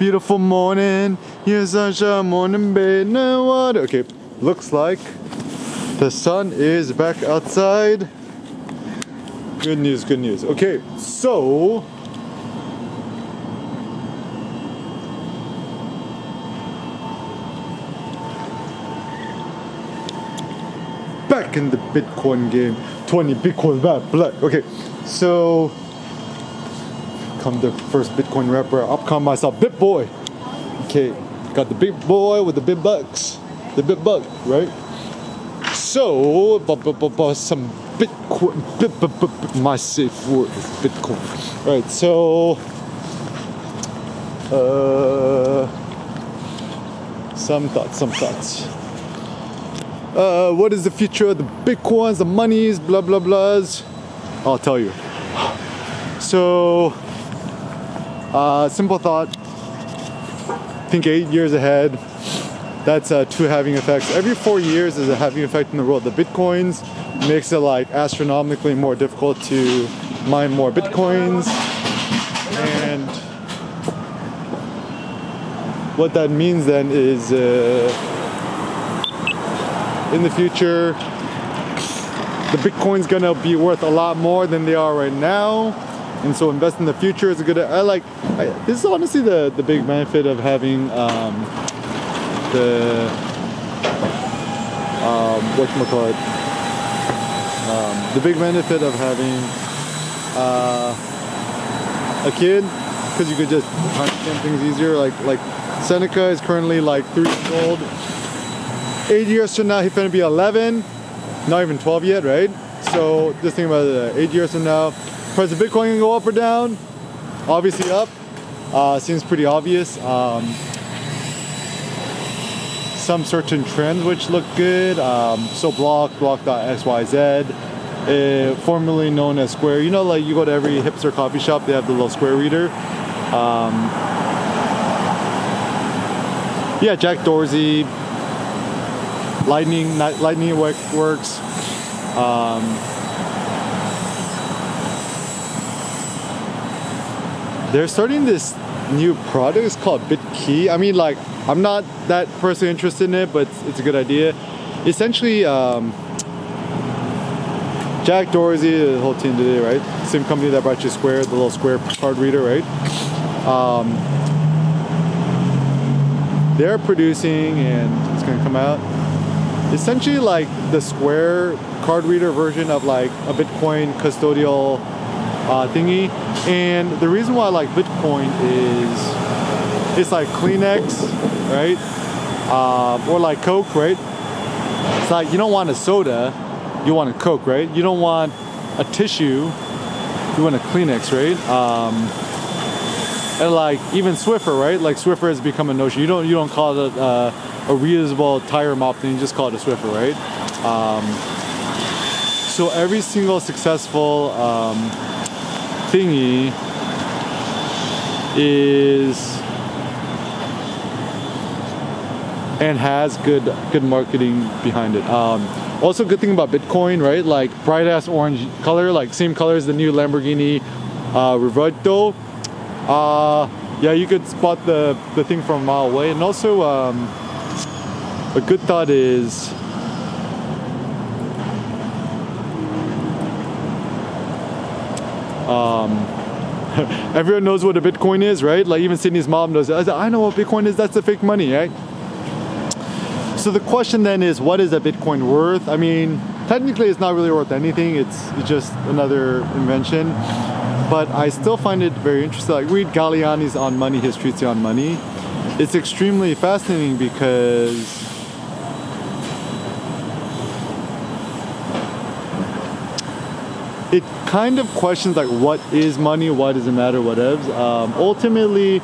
beautiful morning. Here's our morning bed. No water. Okay, looks like the sun is back outside. Good news, good news. Okay, so back in the Bitcoin game. 20 Bitcoin back black. Okay, so come the first Bitcoin rapper. I'll call myself Bit Boy. Okay, got the big boy with the big bucks. The big buck, right? So, some Bitcoin. My safe word is Bitcoin. Right, so some thoughts. What is the future of the Bitcoins, the monies, blah blah blahs? I'll tell you. So, simple thought. Think 8 years ahead. That's two halving effects. Every 4 years is a halving effect in the world. The Bitcoins makes it like astronomically more difficult to mine more Bitcoins. And what that means then is in the future, the Bitcoin's gonna be worth a lot more than they are right now. And so invest in the future is a good, this is honestly the big benefit of having the big benefit of having a kid, because you could just understand things easier. Like Seneca is currently like 3 years old. 8 years from now, he's gonna be 11, not even 12 yet, right? So just think about it. 8 years from now, price of Bitcoin can go up or down. Obviously up. Seems pretty obvious. Some certain trends which look good. So block.xyz, formerly known as Square. You know, like you go to every hipster coffee shop, they have the little Square reader. Yeah, Jack Dorsey. Lightning works. They're starting this new product. It's called BitKey. I mean, like, I'm not that personally interested in it, but it's a good idea. Essentially, Jack Dorsey, the whole team today, right? Same company that brought you Square, the little Square card reader, right? They're producing, and it's gonna come out, essentially like the Square card reader version of like a Bitcoin custodial thingy. And the reason why I like Bitcoin is it's like Kleenex, right? Or like Coke, right? It's like you don't want a soda, you want a Coke, right? You don't want a tissue, you want a Kleenex, right? And like even Swiffer, right? Like Swiffer has become a notion. You don't call it a reusable tire mop thing, you just call it a Swiffer, right? So every single successful thingy is and has good marketing behind it. Also, good thing about Bitcoin, right? Like bright ass orange color, like same color as the new Lamborghini Revuelto. Yeah, you could spot the thing from a mile away. And also, a good thought is everyone knows what a Bitcoin is, right? Like even Sydney's mom knows it. I know what Bitcoin is. That's the fake money, right? So the question then is, what is a Bitcoin worth? I mean, technically it's not really worth anything. It's just another invention. But I still find it very interesting. Like read Galliani's On Money, his treatise on money. It's extremely fascinating because it kind of questions like what is money, why does it matter, whatevs. Ultimately,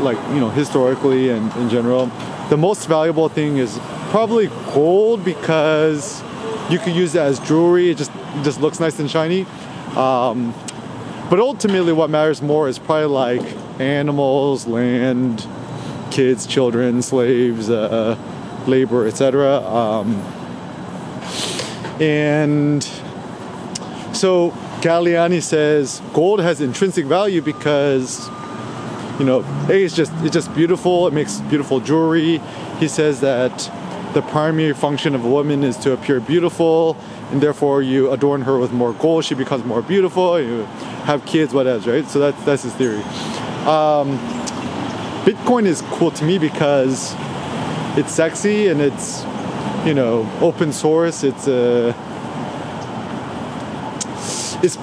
like, you know, historically and in general, the most valuable thing is probably gold because you could use it as jewelry. It just looks nice and shiny. But ultimately what matters more is probably like animals, land, kids, children, slaves, labor, etc. And so Galliani says gold has intrinsic value because it's just beautiful. It makes beautiful jewelry. He says that the primary function of a woman is to appear beautiful, and therefore you adorn her with more gold, she becomes more beautiful, you have kids, whatever, right? So that's his theory. Bitcoin is cool to me because it's sexy and it's, open source. It's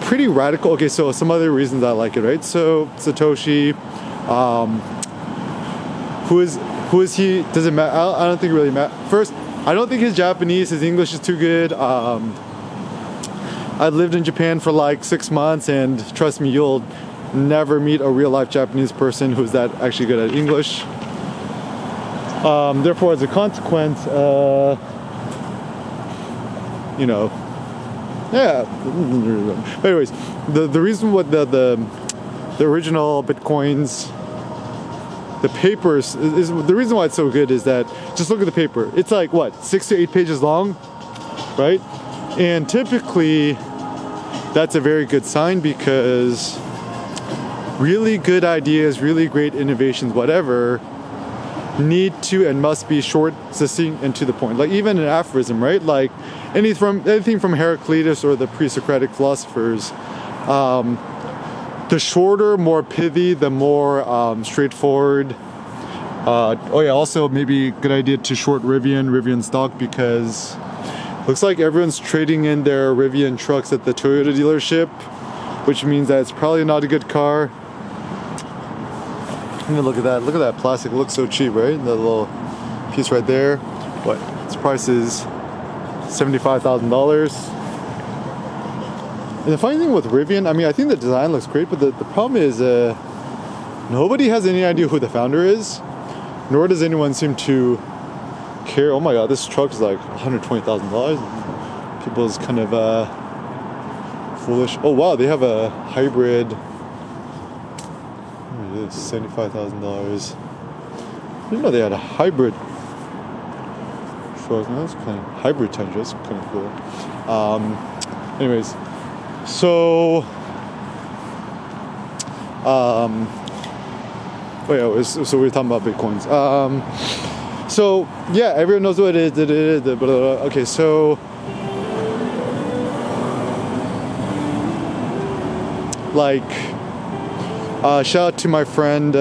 pretty radical. Okay, so some other reasons I like it, right? So Satoshi, who is he? Doesn't matter. I don't think it really matters. First, I don't think his Japanese, his English is too good. I lived in Japan for like 6 months, and trust me, you'll never meet a real life Japanese person who's that actually good at English. Therefore, as a consequence, yeah. But anyways, the reason what the original Bitcoins, the papers is the reason why it's so good is that just look at the paper. It's like what, 6 to 8 pages long, right? And typically, that's a very good sign because really good ideas, really great innovations, whatever, need to and must be short, succinct, and to the point. Like even an aphorism, right? Like anything from Heraclitus or the pre-Socratic philosophers, the shorter, more pithy, the more straightforward. Also maybe a good idea to short Rivian stock because looks like everyone's trading in their Rivian trucks at the Toyota dealership, which means that it's probably not a good car. I mean, look at that plastic. It looks so cheap, right? That little piece right there. What? Its price is $75,000. And the funny thing with Rivian, I mean, I think the design looks great, but the problem is nobody has any idea who the founder is, nor does anyone seem to care. Oh my God, this truck is like $120,000. People's kind of foolish. Oh wow, they have a hybrid. $75,000. I didn't know they had a hybrid truck. That's kind of hybrid Tundra. That's kind of cool. Anyways, so so we were talking about Bitcoins. So yeah, everyone knows what it is. Okay, so like. Shout out to my friend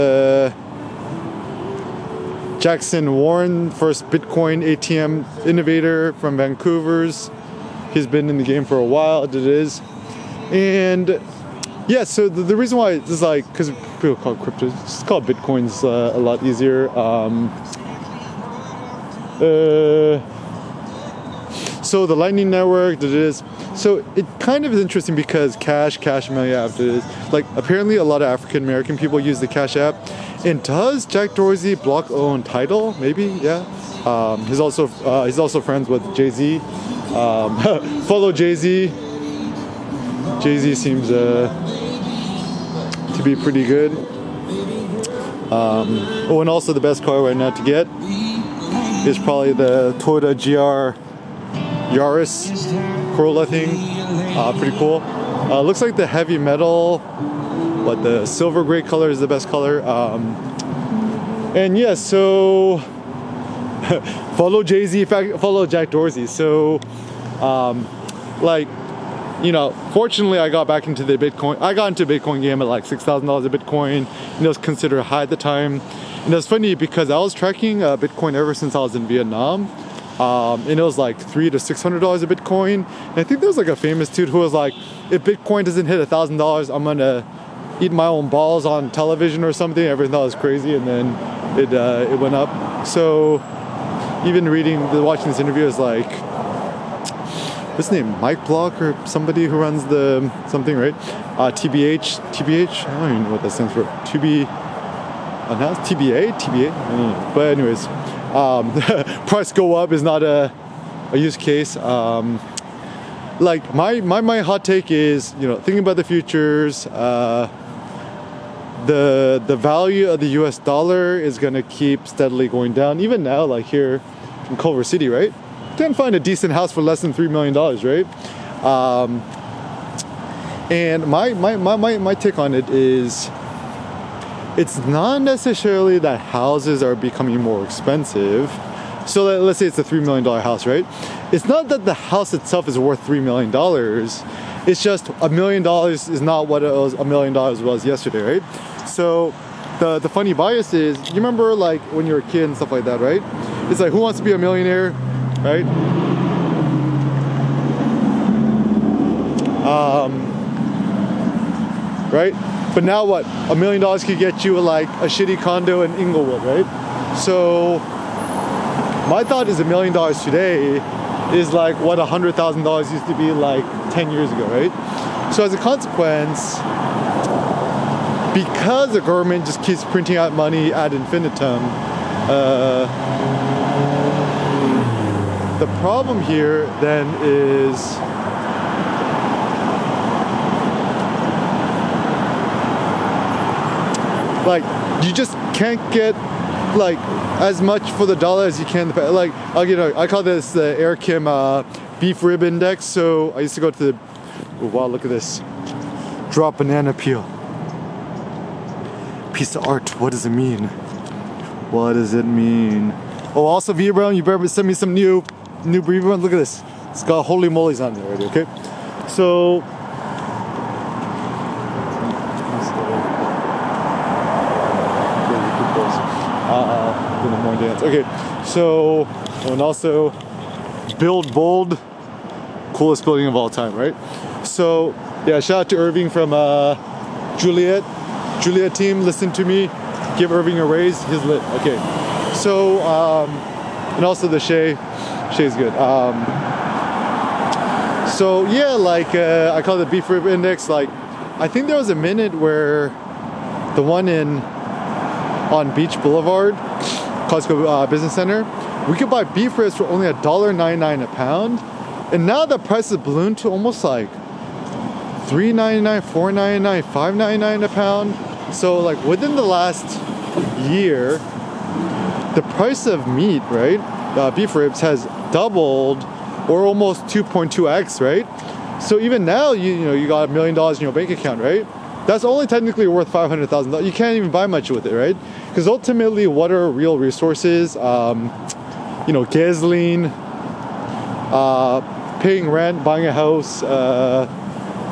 Jackson Warren, first Bitcoin ATM innovator from Vancouver's. He's been in the game for a while, it is. And yeah, so the reason why it's like, because people call it crypto, it's called Bitcoins a lot easier. So the Lightning Network, it is. So it kind of is interesting because Cash Money app is like apparently a lot of African American people use the Cash app. And does Jack Dorsey block own Tidal? Maybe, yeah. He's also friends with Jay-Z. Follow Jay-Z. Jay-Z seems to be pretty good. And also the best car right now to get is probably the Toyota GR Yaris Corolla thing. Pretty cool. Looks like the heavy metal, the silver gray color is the best color. And yeah, so follow Jay-Z, in fact, follow Jack Dorsey. So fortunately I got back into the Bitcoin. I got into Bitcoin game at like $6,000 a Bitcoin, and it was considered high at the time. And it was funny because I was tracking Bitcoin ever since I was in Vietnam. And it was like $300 to $600 a Bitcoin. And I think there was like a famous dude who was like, if Bitcoin doesn't hit $1,000, I'm gonna eat my own balls on television or something. Everyone thought it was crazy, and then it went up. So even watching this interview is like, what's his name? Mike Block or somebody who runs the something, right? TBH. I don't even know what that stands for. TBA. I don't know. But anyways. Price go up is not a use case. My hot take is, thinking about the futures, the value of the US dollar is gonna keep steadily going down. Even now, like here in Culver City, right? You can find a decent house for less than $3 million, right? And my take on it is it's not necessarily that houses are becoming more expensive. So let's say it's a $3 million house, right? It's not that the house itself is worth $3 million. It's just $1 million is not what it was $1 million was yesterday, right? So the funny bias is, you remember like when you were a kid and stuff like that, right? It's like, who wants to be a millionaire, right? Right? But now what? $1 million could get you like a shitty condo in Inglewood, right? So my thought is $1 million today is like what $100,000 used to be like 10 years ago, right? So as a consequence, because the government just keeps printing out money ad infinitum, the problem here then is like you just can't get like as much for the dollar as you can. Like I call this the Air Kim beef rib index. So I used to go to the, oh, wow, look at this, drop banana peel, piece of art. What does it mean? What does it mean? Oh, also V Brown, you better send me some new V Brown. Look at this. It's got holy moly's on there already. Okay, so. The more dance. Okay, so and also build bold, coolest building of all time, right? So yeah, shout out to Irving from Juliet team. Listen to me, give Irving a raise. He's lit. Okay, so and also the Shay's good. So yeah, like I call it the beef rib index. Like I think there was a minute where the one on Beach Boulevard, Costco Business Center, we could buy beef ribs for only $1.99 a pound, and now the price has ballooned to almost like $3.99, $4.99, $5.99 a pound. So like within the last year, the price of meat, right, beef ribs has doubled, or almost 2.2x, right? So even now, you got $1 million in your bank account, right? That's only technically worth $500,000. You can't even buy much with it, right? Because ultimately, what are real resources? Gasoline, paying rent, buying a house,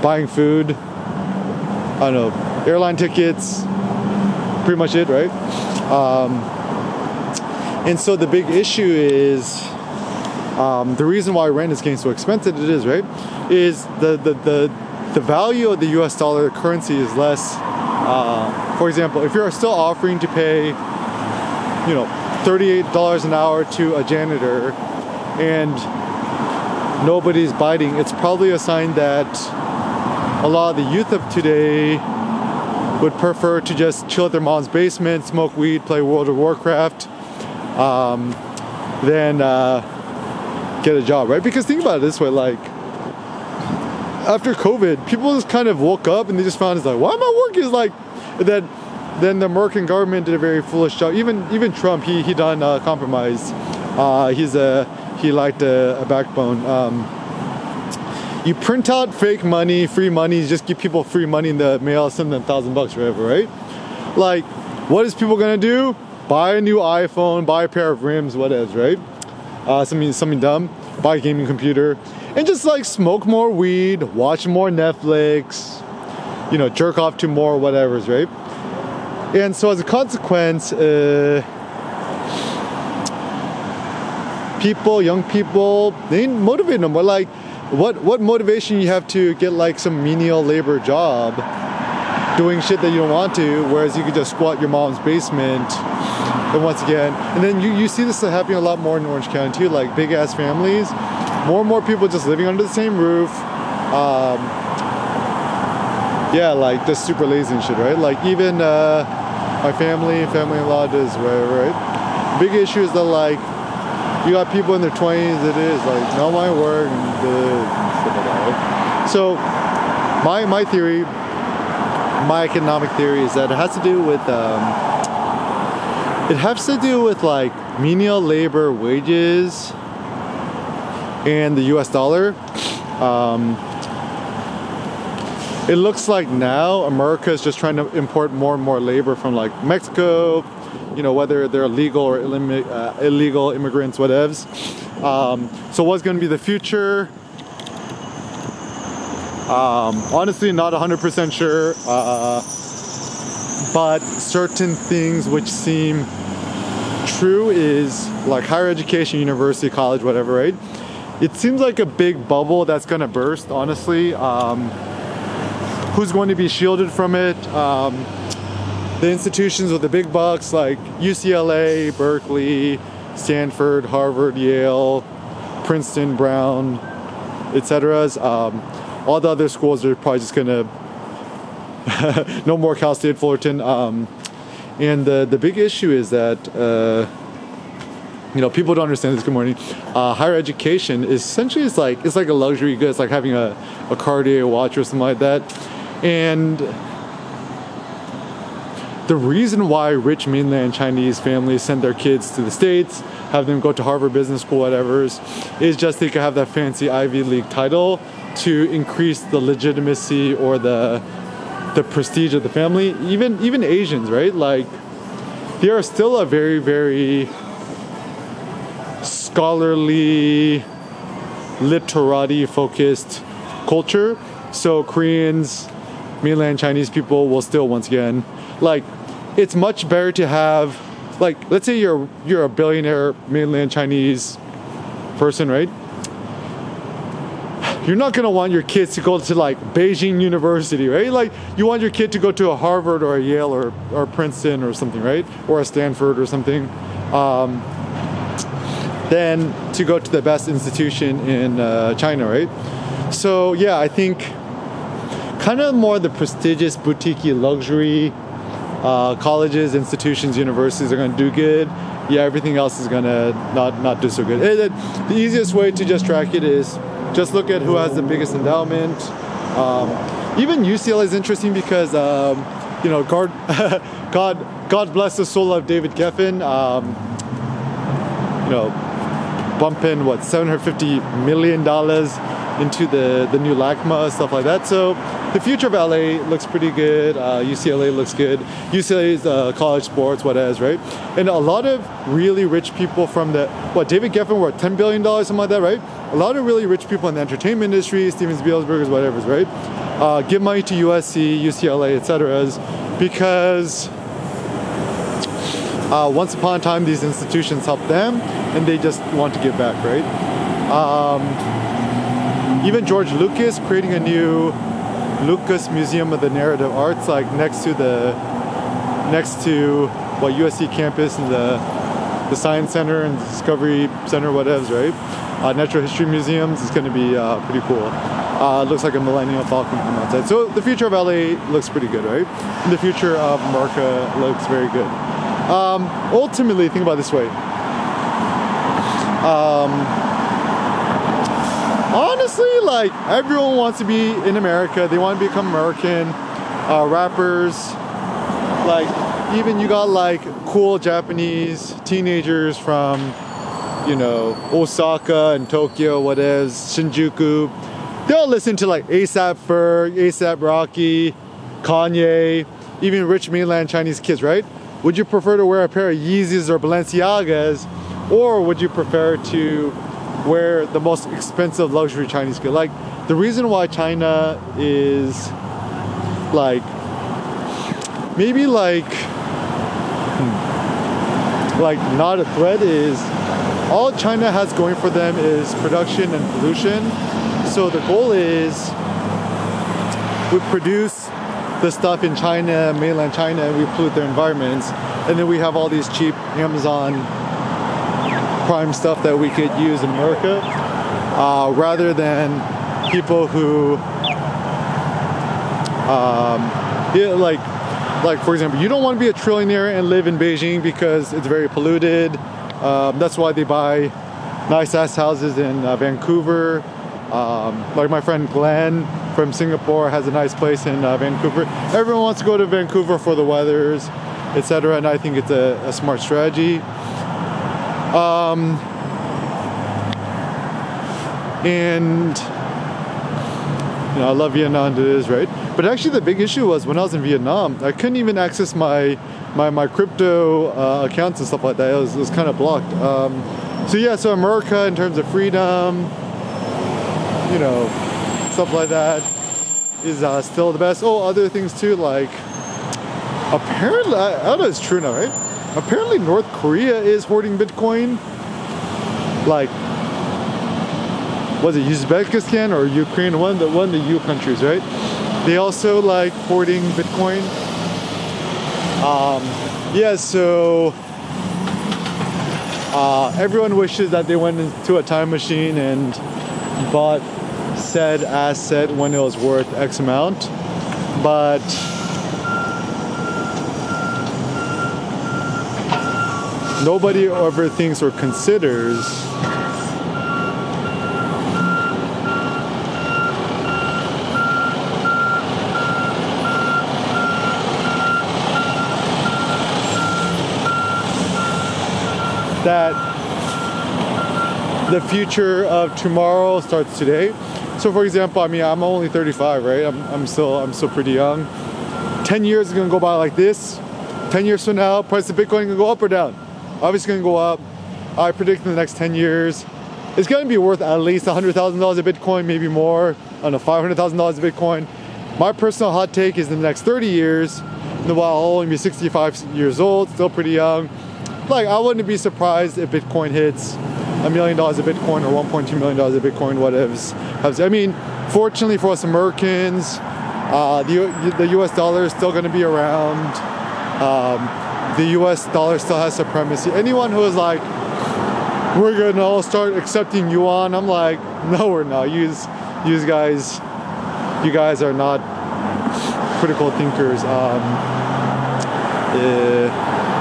buying food, I don't know, airline tickets, pretty much it, right? And so the big issue is, the reason why rent is getting so expensive, it is, right, is the value of the US dollar currency is less. For example, if you're still offering to pay, $38 an hour to a janitor and nobody's biting, it's probably a sign that a lot of the youth of today would prefer to just chill at their mom's basement, smoke weed, play World of Warcraft, than get a job, right? Because think about it this way, like, after COVID, people just kind of woke up and they just found, it's like, why am I working? It's like, then the American government did a very foolish job. Even Trump, he done compromise. He liked a backbone. You print out fake money, free money, just give people free money in the mail, send them $1,000 whatever, right? Like, what is people gonna do? Buy a new iPhone, buy a pair of rims, whatever, right? Something dumb, buy a gaming computer, and just like smoke more weed, watch more Netflix, jerk off to more whatever's, right? And so as a consequence, young people, they ain't motivated no more. Like, what motivation you have to get like some menial labor job doing shit that you don't want to, whereas you could just squat your mom's basement. And once again, and then you see this happening a lot more in Orange County too, like big ass families, more and more people just living under the same roof. Like just super lazy and shit, right? Like even my family-in-law does, right? Big issue is that like you got people in their 20s that is like no my work and stuff like that, right? So my theory, my economic theory is that it has to do with like menial labor wages and the US dollar. it looks like now America is just trying to import more and more labor from like Mexico, whether they're legal or illegal immigrants, whatevs. So what's going to be the future? Honestly, not 100% sure, but certain things which seem true is like higher education, university, college, whatever, right? It seems like a big bubble that's going to burst, honestly. Who's going to be shielded from it? The institutions with the big bucks like UCLA, Berkeley, Stanford, Harvard, Yale, Princeton, Brown, etc. All the other schools are probably just gonna no more Cal State, Fullerton. And the big issue is that people don't understand this. Good morning. Higher education is essentially it's like a luxury good. It's like having a Cartier watch or something like that. And the reason why rich mainland Chinese families send their kids to the States, have them go to Harvard Business School, whatever, is just they could have that fancy Ivy League title to increase the legitimacy or the prestige of the family. Even Asians, right? Like, they are still a very, very scholarly, literati focused culture. So Koreans, mainland Chinese people will still, once again, like, it's much better to have, like, let's say you're a billionaire mainland Chinese person, right? You're not gonna want your kids to go to like Beijing University, right? Like, you want your kid to go to a Harvard or a Yale or Princeton or something, right? Or a Stanford or something. Then to go to the best institution in China, right? So yeah, I think kind of more the prestigious, boutique-y luxury colleges, institutions, universities are going to do good. Yeah, everything else is going to not do so good. The easiest way to just track it is just look at who has the biggest endowment. Even UCLA is interesting because God bless the soul of David Geffen. Bumping $750 million into the new LACMA, stuff like that. So the future of LA looks pretty good. UCLA looks good. UCLA is college sports, whatever, right? And a lot of really rich people from David Geffen were $10 billion, something like that, right? A lot of really rich people in the entertainment industry, Steven Spielberg's, whatever, right? Give money to USC, UCLA, etc. because once upon a time these institutions helped them and they just want to give back, right? Even George Lucas creating a new Lucas Museum of the Narrative Arts, like next to USC campus and the Science Center and the Discovery Center, whatever, right? Natural History Museums is going to be pretty cool. Looks like a Millennium Falcon from outside. So the future of LA looks pretty good, right? And the future of America looks very good. Ultimately, think about it this way. Honestly, like, everyone wants to be in America. They want to become American. Rappers, like, even you got like cool Japanese teenagers from, Osaka and Tokyo, whatever, Shinjuku. They all listen to like A$AP Ferg, A$AP Rocky, Kanye, even rich mainland Chinese kids, right? Would you prefer to wear a pair of Yeezys or Balenciagas, or would you prefer to wear the most expensive luxury Chinese good? Like, the reason why China is like maybe like not a threat is all China has going for them is production and pollution. So the goal is we produce the stuff in China, mainland China, and we pollute their environments, and then we have all these cheap Amazon Prime stuff that we could use in America, rather than people who, like for example, you don't want to be a trillionaire and live in Beijing because it's very polluted. That's why they buy nice ass houses in Vancouver. Like my friend Glenn from Singapore has a nice place in Vancouver. Everyone wants to go to Vancouver for the weathers, etc. And I think it's a smart strategy. And I love Vietnam, it is, right? But actually the big issue was when I was in Vietnam, I couldn't even access my crypto accounts and stuff like that. It was kind of blocked. So America in terms of freedom, stuff like that is still the best. Oh, other things too, like apparently, I don't know if it's true now, right? Apparently North Korea is hoarding Bitcoin. Like, was it Uzbekistan or Ukraine? One of the U countries, right? They also like hoarding Bitcoin. So everyone wishes that they went into a time machine and bought said asset when it was worth X amount, but nobody ever thinks or considers that the future of tomorrow starts today. So for example, I'm only 35, right? I'm still pretty young. 10 years is gonna go by like this. 10 years from now, price of Bitcoin can go up or down. Obviously gonna go up. I predict in the next 10 years, it's gonna be worth at least $100,000 of Bitcoin, maybe more. I don't know, $500,000 of Bitcoin. My personal hot take is in the next 30 years, while I'll only be 65 years old, still pretty young. Like, I wouldn't be surprised if Bitcoin hits $1 million of Bitcoin or $1.2 million of Bitcoin, whatever. I mean, fortunately for us Americans, the US dollar is still going to be around. The US dollar still has supremacy. Anyone who is like, we're going to all start accepting yuan, I'm like, no, we're not. You guys are not critical thinkers.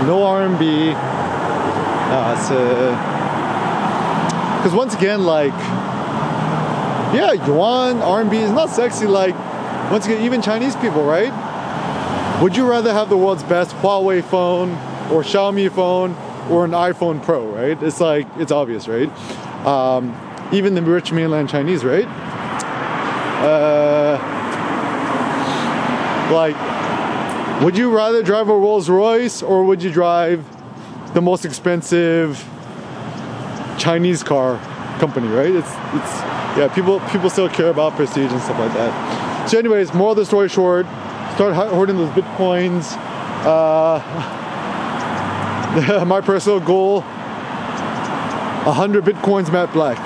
No RMB. Because once again, like, yuan, RMB is not sexy. Like, once again, even Chinese people, right? Would you rather have the world's best Huawei phone or Xiaomi phone or an iPhone Pro, right? It's like, it's obvious, right? Even the rich mainland Chinese, right? Would you rather drive a Rolls Royce or would you drive the most expensive Chinese car company, right? People still care about prestige and stuff like that. So anyways, moral of the story short, start hoarding those Bitcoins. My personal goal, 100 Bitcoins matte black.